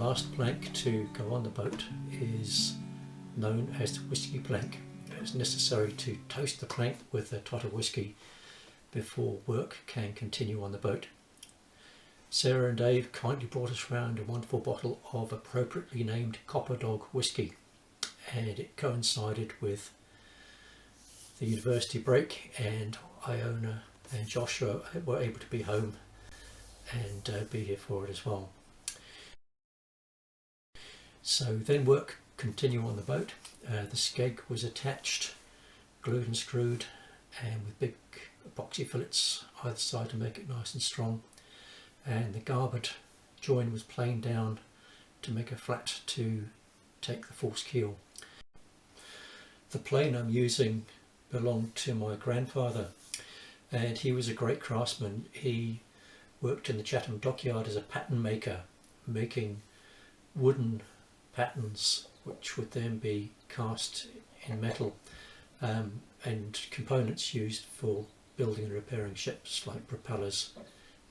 last plank to go on the boat is known as the whisky plank. It's necessary to toast the plank with a tot of whisky before work can continue on the boat. Sarah and Dave kindly brought us round a wonderful bottle of appropriately named Copper Dog whisky, and it coincided with the university break, and Iona and Joshua were able to be home and be here for it as well. So then work continued on the boat. The skeg was attached, glued and screwed, and with big epoxy fillets either side to make it nice and strong, and the garboard join was planed down to make a flat to take the false keel. The plane I'm using belonged to my grandfather, and he was a great craftsman. He worked in the Chatham dockyard as a pattern maker, making wooden patterns which would then be cast in metal, and components used for building and repairing ships like propellers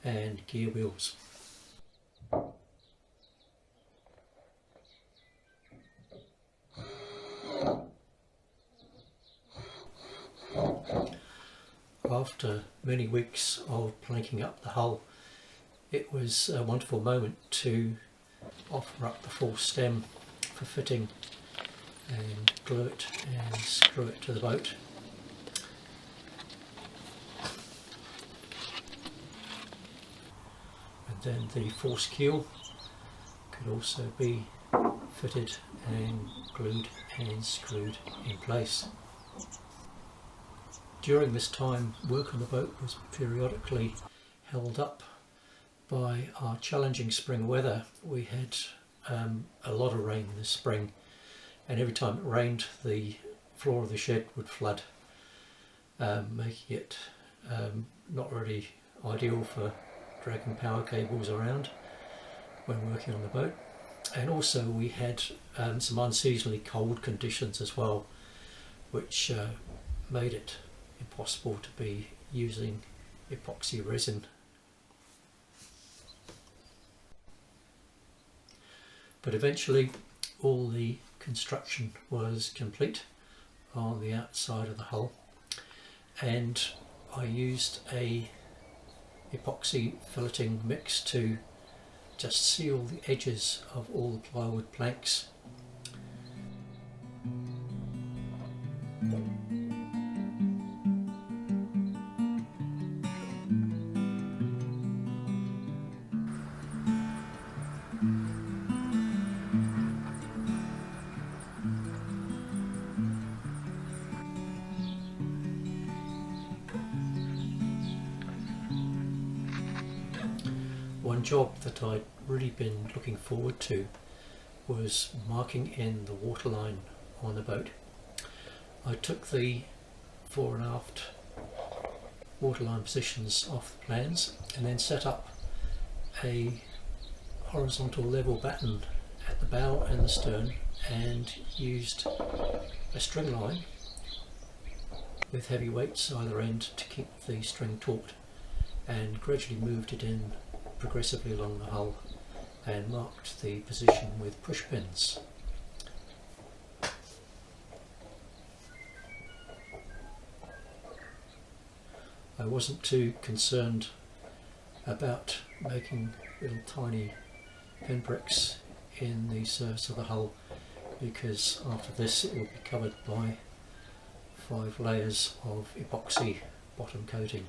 and gear wheels. After many weeks of planking up the hull, it was a wonderful moment to offer up the full stem for fitting and glue it and screw it to the boat. And then the false keel could also be fitted and glued and screwed in place. During this time, work on the boat was periodically held up by our challenging spring weather. We had a lot of rain this spring, and every time it rained the floor of the shed would flood, making it not really ideal for dragging power cables around when working on the boat. And also we had some unseasonably cold conditions as well, which made it impossible to be using epoxy resin. But eventually all the construction was complete on the outside of the hull, and I used a epoxy filleting mix to just seal the edges of all the plywood planks. One job that I'd really been looking forward to was marking in the waterline on the boat. I took the fore and aft waterline positions off the plans and then set up a horizontal level batten at the bow and the stern, and used a string line with heavy weights either end to keep the string taut, and gradually moved it in progressively along the hull and marked the position with push pins. I wasn't too concerned about making little tiny pinpricks in the surface of the hull, because after this it will be covered by 5 layers of epoxy bottom coating.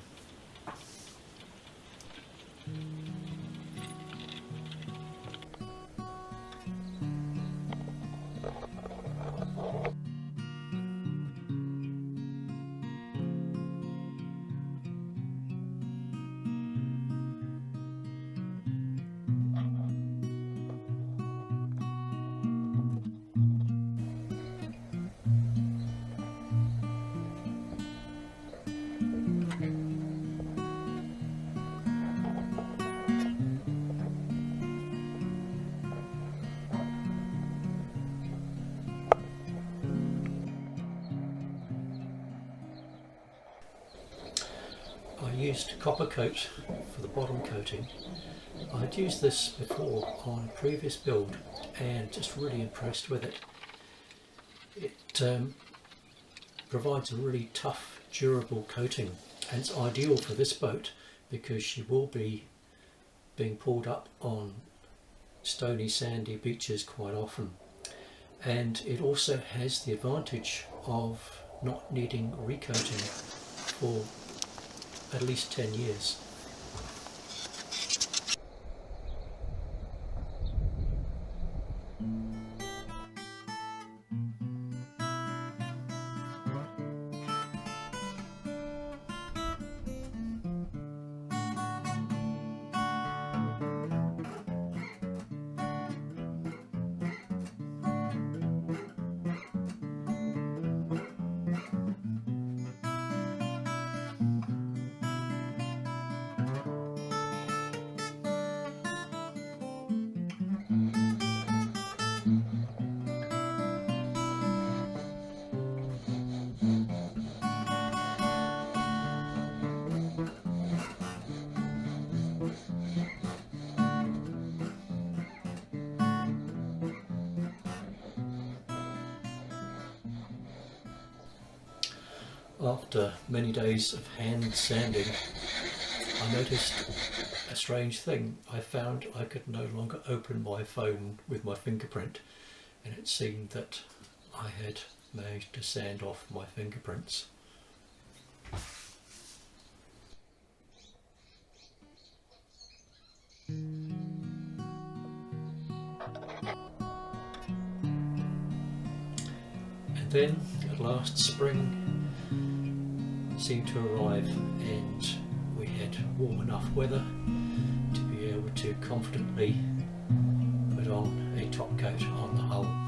I used copper coat for the bottom coating, I'd used this before on a previous build and just really impressed with it. It provides a really tough, durable coating, and it's ideal for this boat because she will be being pulled up on stony, sandy beaches quite often. And it also has the advantage of not needing recoating for at least 10 years. After many days of hand sanding, I noticed a strange thing. I found I could no longer open my phone with my fingerprint, and it seemed that I had managed to sand off my fingerprints. And then at last spring seemed to arrive, and we had warm enough weather to be able to confidently put on a top coat on the hull.